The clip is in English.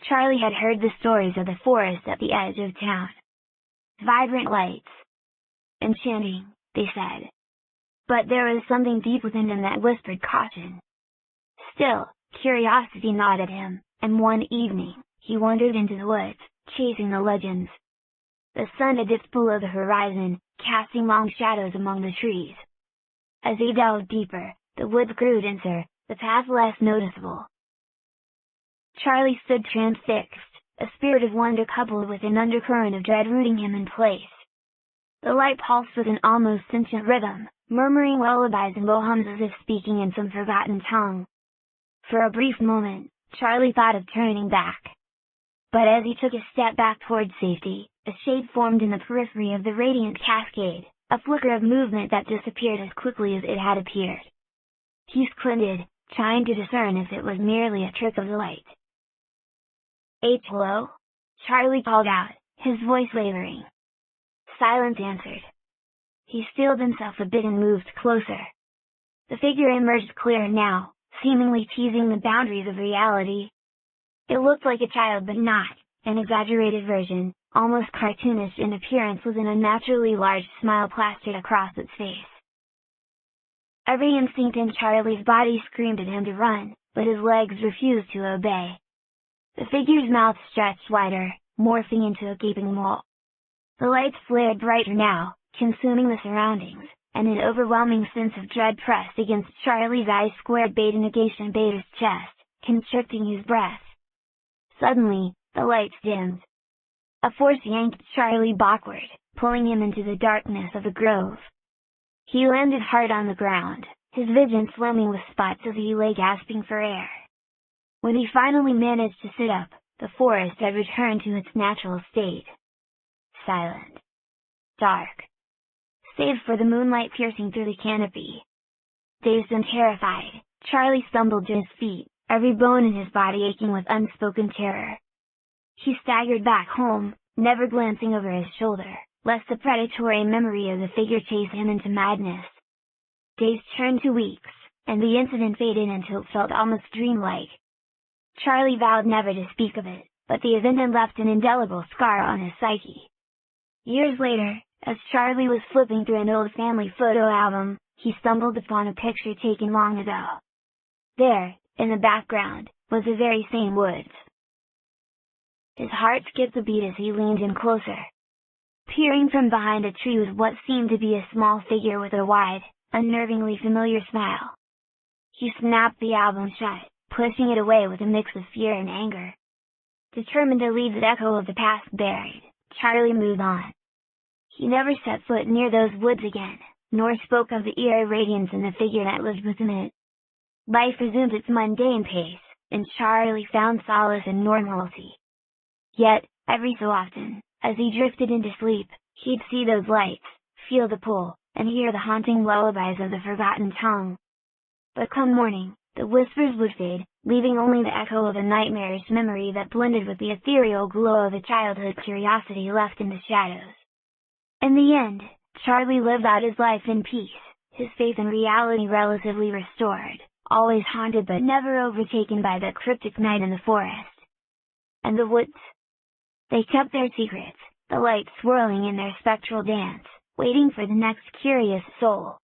Charlie had heard the stories of the forest at the edge of town. Vibrant lights. Enchanting, they said. But there was something deep within him that whispered caution. Still, curiosity gnawed at him, and one evening, he wandered into the woods, chasing the legends. The sun had dipped below the horizon, casting long shadows among the trees. As he delved deeper, the woods grew denser, the path less noticeable. Charlie stood transfixed, a spirit of wonder coupled with an undercurrent of dread rooting him in place. The light pulsed with an almost sentient rhythm, murmuring lullabies and low hums as if speaking in some forgotten tongue. For a brief moment, Charlie thought of turning back. But as he took a step back toward safety, a shape formed in the periphery of the radiant cascade, a flicker of movement that disappeared as quickly as it had appeared. He squinted, trying to discern if it was merely a trick of the light. "Hello?" Charlie called out, his voice wavering. Silence answered. He steeled himself a bit and moved closer. The figure emerged clearer now, seemingly teasing the boundaries of reality. It looked like a child but not, an exaggerated version, almost cartoonish in appearance with an unnaturally large smile plastered across its face. Every instinct in Charlie's body screamed at him to run, but his legs refused to obey. The figure's mouth stretched wider, morphing into a gaping maw. The lights flared brighter now, consuming the surroundings, and an overwhelming sense of dread pressed against Charlie's eyes squared Beta Negation Beta's chest, constricting his breath. Suddenly, the lights dimmed. A force yanked Charlie backward, pulling him into the darkness of the grove. He landed hard on the ground, his vision swimming with spots as he lay gasping for air. When he finally managed to sit up, the forest had returned to its natural state. Silent. Dark. Save for the moonlight piercing through the canopy. Dazed and terrified, Charlie stumbled to his feet, every bone in his body aching with unspoken terror. He staggered back home, never glancing over his shoulder, lest the predatory memory of the figure chase him into madness. Days turned to weeks, and the incident faded until it felt almost dreamlike. Charlie vowed never to speak of it, but the event had left an indelible scar on his psyche. Years later, as Charlie was flipping through an old family photo album, he stumbled upon a picture taken long ago. There, in the background, was the very same woods. His heart skipped a beat as he leaned in closer. Peering from behind a tree was what seemed to be a small figure with a wide, unnervingly familiar smile. He snapped the album shut, pushing it away with a mix of fear and anger. Determined to leave the echo of the past buried, Charlie moved on. He never set foot near those woods again, nor spoke of the eerie radiance and the figure that lived within it. Life resumed its mundane pace, and Charlie found solace in normalcy. Yet, every so often, as he drifted into sleep, he'd see those lights, feel the pull, and hear the haunting lullabies of the forgotten tongue. But come morning, the whispers would fade, leaving only the echo of a nightmarish memory that blended with the ethereal glow of a childhood curiosity left in the shadows. In the end, Charlie lived out his life in peace, his faith in reality relatively restored, always haunted but never overtaken by the cryptic night in the forest. And the woods? They kept their secrets, the lights swirling in their spectral dance, waiting for the next curious soul.